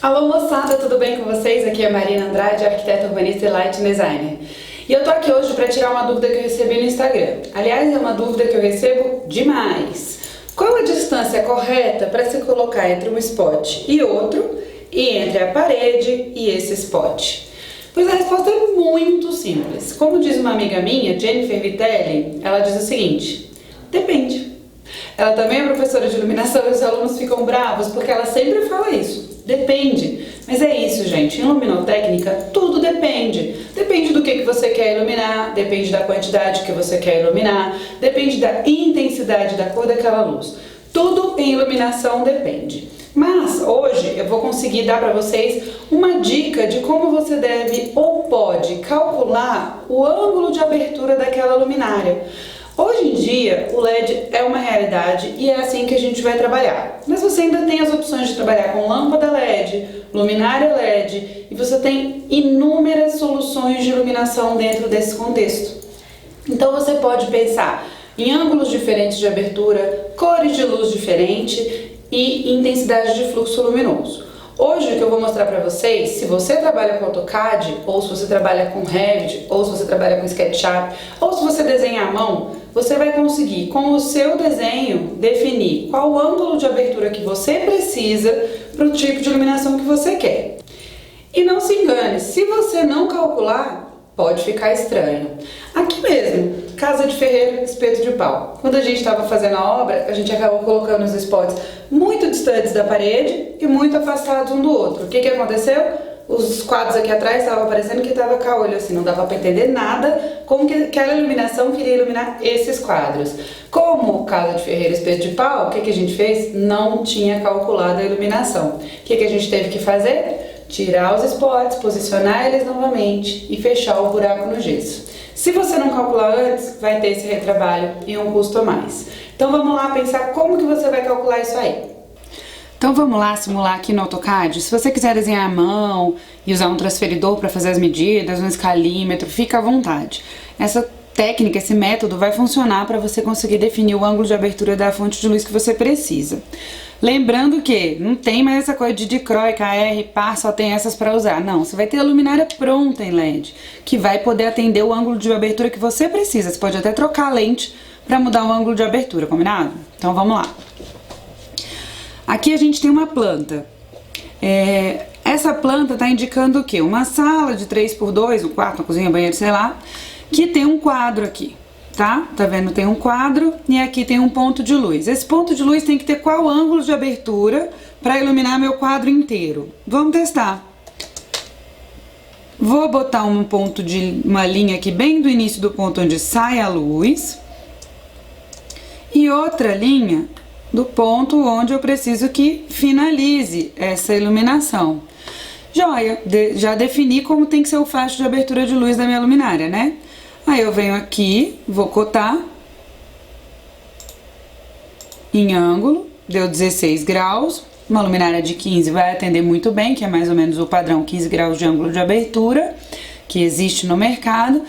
Alô moçada, tudo bem com vocês? Aqui é Marina Andrade, arquiteta urbanista e light designer. E eu tô aqui hoje para tirar uma dúvida que eu recebi no Instagram. Aliás, é uma dúvida que eu recebo demais. Qual a distância correta para se colocar entre um spot e outro, e entre a parede e esse spot? Pois a resposta é muito simples. Como diz uma amiga minha, Jennifer Vitelli, ela diz o seguinte: depende. Ela também é professora de iluminação e os alunos ficam bravos porque ela sempre fala isso. Depende. Mas é isso, gente. Em luminotécnica, tudo depende. Depende do que você quer iluminar, depende da quantidade que você quer iluminar, depende da intensidade da cor daquela luz. Tudo em iluminação depende. Mas hoje eu vou conseguir dar para vocês uma dica de como você deve ou pode calcular o ângulo de abertura daquela luminária. Hoje em dia, o LED é uma realidade e é assim que a gente vai trabalhar. Mas você ainda tem as opções de trabalhar com lâmpada LED, luminária LED, e você tem inúmeras soluções de iluminação dentro desse contexto. Então você pode pensar em ângulos diferentes de abertura, cores de luz diferentes e intensidade de fluxo luminoso. Hoje o que eu vou mostrar para vocês, se você trabalha com AutoCAD, ou se você trabalha com Revit, ou se você trabalha com SketchUp, ou se você desenha à mão, você vai conseguir, com o seu desenho, definir qual o ângulo de abertura que você precisa para o tipo de iluminação que você quer. E não se engane, se você não calcular, pode ficar estranho. Aqui mesmo, casa de ferreiro, espeto de pau. Quando a gente estava fazendo a obra, a gente acabou colocando os spots muito distantes da parede e muito afastados um do outro. O que aconteceu? Os quadros aqui atrás estavam parecendo que estava caolho, assim, não dava para entender nada como que aquela iluminação queria iluminar esses quadros. Como casa de ferreiro, espeto de pau, o que a gente fez? Não tinha calculado a iluminação. O que a gente teve que fazer? Tirar os spots, posicionar eles novamente e fechar o buraco no gesso. Se você não calcular antes, vai ter esse retrabalho e um custo a mais. Então vamos lá pensar como que você vai calcular isso aí. Então vamos lá simular aqui no AutoCAD. Se você quiser desenhar à mão e usar um transferidor para fazer as medidas, um escalímetro, fica à vontade. Essa técnica, esse método vai funcionar para você conseguir definir o ângulo de abertura da fonte de luz que você precisa. Lembrando que não tem mais essa coisa de dicrói, KR, par, só tem essas para usar. Não, você vai ter a luminária pronta em LED, que vai poder atender o ângulo de abertura que você precisa. Você pode até trocar a lente para mudar o ângulo de abertura, combinado? Então vamos lá. Aqui a gente tem uma planta. Essa planta está indicando o quê? Uma sala de 3x2, um quarto, uma cozinha, banheiro, sei lá, que tem um quadro aqui. Tá vendo? Tem um quadro e aqui tem um ponto de luz. Esse ponto de luz tem que ter qual ângulo de abertura para iluminar meu quadro inteiro? Vamos testar. Vou botar uma linha aqui bem do início do ponto onde sai a luz e outra linha do ponto onde eu preciso que finalize essa iluminação. Joia, já defini como tem que ser o facho de abertura de luz da minha luminária, né? Aí eu venho aqui, vou cotar em ângulo, deu 16 graus, uma luminária de 15 vai atender muito bem, que é mais ou menos o padrão 15 graus de ângulo de abertura que existe no mercado.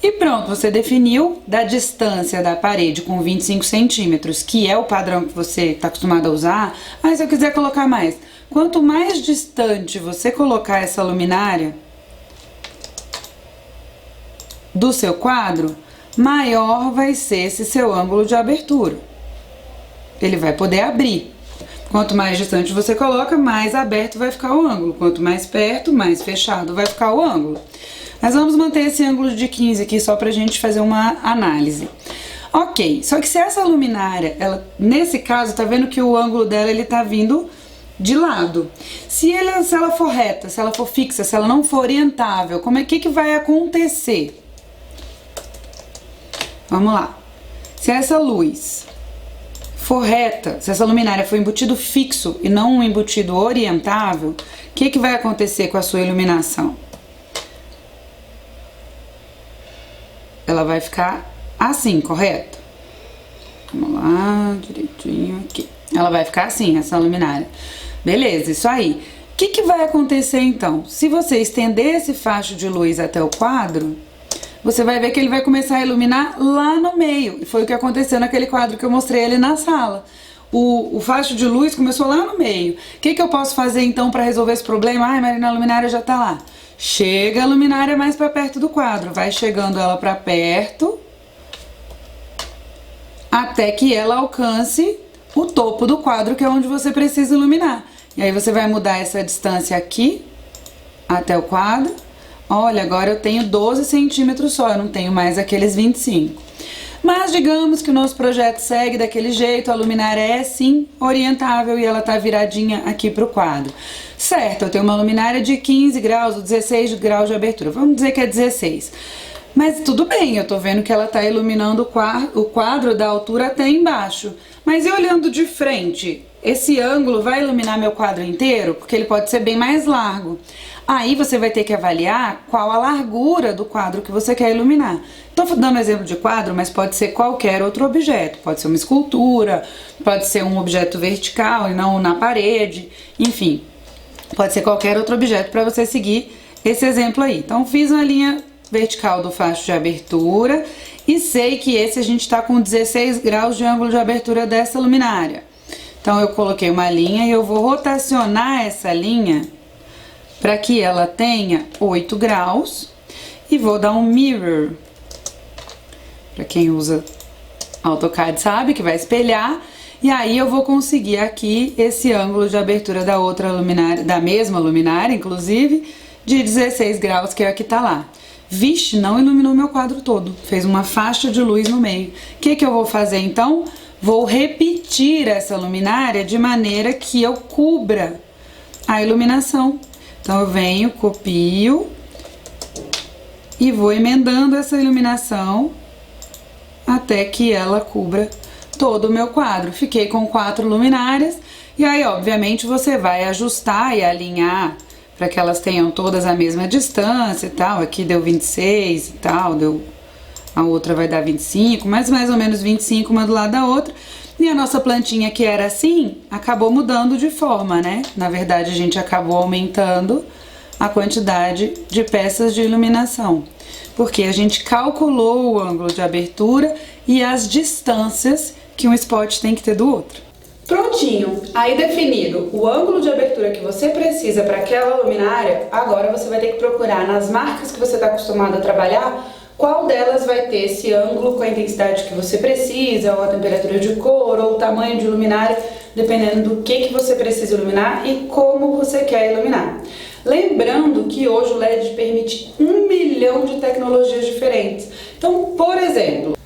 E pronto, você definiu da distância da parede com 25 centímetros, que é o padrão que você está acostumado a usar. Mas se eu quiser colocar mais, quanto mais distante você colocar essa luminária do seu quadro, maior vai ser esse seu ângulo de abertura. Ele vai poder abrir. Quanto mais distante você coloca, mais aberto vai ficar o ângulo. Quanto mais perto, mais fechado vai ficar o ângulo. Mas vamos manter esse ângulo de 15 aqui só pra gente fazer uma análise. Ok, só que se essa luminária, nesse caso, tá vendo que o ângulo dela ele tá vindo de lado. Se ela for reta, se ela for fixa, se ela não for orientável, que vai acontecer? Vamos lá. Se essa luz for reta, se essa luminária for embutido fixo e não um embutido orientável, o que vai acontecer com a sua iluminação? Ela vai ficar assim, correto? Vamos lá, direitinho aqui. Ela vai ficar assim, essa luminária. Beleza, isso aí. O que vai acontecer então? Se você estender esse facho de luz até o quadro, você vai ver que ele vai começar a iluminar lá no meio. E foi o que aconteceu naquele quadro que eu mostrei ali na sala. o facho de luz começou lá no meio. O que eu posso fazer então para resolver esse problema? Ai, Marina, a luminária já tá lá. Chega a luminária mais para perto do quadro, vai chegando ela para perto, até que ela alcance o topo do quadro, que é onde você precisa iluminar. E aí você vai mudar essa distância aqui, até o quadro. Olha, agora eu tenho 12 centímetros só, eu não tenho mais aqueles 25. Mas digamos que o nosso projeto segue daquele jeito, a luminária é sim orientável e ela tá viradinha aqui pro quadro. Certo, eu tenho uma luminária de 15 graus ou 16 graus de abertura, vamos dizer que é 16. Mas tudo bem, eu tô vendo que ela tá iluminando o quadro da altura até embaixo. Mas e olhando de frente, esse ângulo vai iluminar meu quadro inteiro? Porque ele pode ser bem mais largo. Aí você vai ter que avaliar qual a largura do quadro que você quer iluminar. Tô dando exemplo de quadro, mas pode ser qualquer outro objeto. Pode ser uma escultura, pode ser um objeto vertical e não na parede, enfim. Pode ser qualquer outro objeto para você seguir esse exemplo aí. Então fiz uma linha vertical do facho de abertura e sei que esse a gente está com 16 graus de ângulo de abertura dessa luminária. Então eu coloquei uma linha e eu vou rotacionar essa linha para que ela tenha 8 graus e vou dar um mirror. Para quem usa AutoCAD sabe que vai espelhar, e aí eu vou conseguir aqui esse ângulo de abertura da outra luminária, da mesma luminária, inclusive, de 16 graus, que é a que tá lá. Vixe, não iluminou meu quadro todo, fez uma faixa de luz no meio. O que eu vou fazer então? Vou repetir essa luminária de maneira que eu cubra a iluminação. Então eu venho, copio e vou emendando essa iluminação até que ela cubra todo o meu quadro. Fiquei com 4 luminárias e aí obviamente você vai ajustar e alinhar para que elas tenham todas a mesma distância e tal. Aqui deu 26 e tal, a outra vai dar 25, mas mais ou menos 25 uma do lado da outra. E a nossa plantinha, que era assim, acabou mudando de forma, né? Na verdade, a gente acabou aumentando a quantidade de peças de iluminação, porque a gente calculou o ângulo de abertura e as distâncias que um spot tem que ter do outro. Prontinho! Aí definido o ângulo de abertura que você precisa para aquela luminária, agora você vai ter que procurar nas marcas que você está acostumado a trabalhar, qual delas vai ter esse ângulo com a intensidade que você precisa, ou a temperatura de cor, ou o tamanho de luminária, dependendo do que você precisa iluminar e como você quer iluminar. Lembrando que hoje o LED permite 1 milhão de tecnologias diferentes. Então, por exemplo,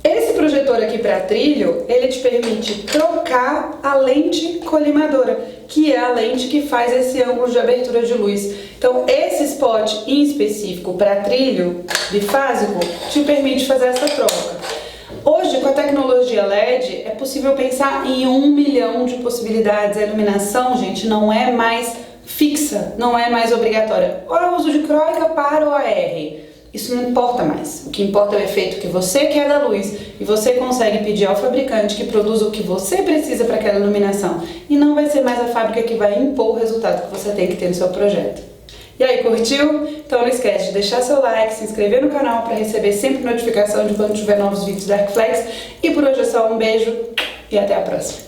esse projetor aqui para trilho, ele te permite trocar a lente colimadora, que é a lente que faz esse ângulo de abertura de luz. Então, esse spot em específico para trilho bifásico te permite fazer essa troca. Hoje, com a tecnologia LED, é possível pensar em 1 milhão de possibilidades. A iluminação, gente, não é mais fixa, não é mais obrigatória. Ou eu uso de croica para o AR. Isso não importa mais. O que importa é o efeito que você quer da luz e você consegue pedir ao fabricante que produza o que você precisa para aquela iluminação. E não vai ser mais a fábrica que vai impor o resultado que você tem que ter no seu projeto. E aí, curtiu? Então não esquece de deixar seu like, se inscrever no canal para receber sempre notificação de quando tiver novos vídeos da Arquiflex. E por hoje é só um beijo e até a próxima.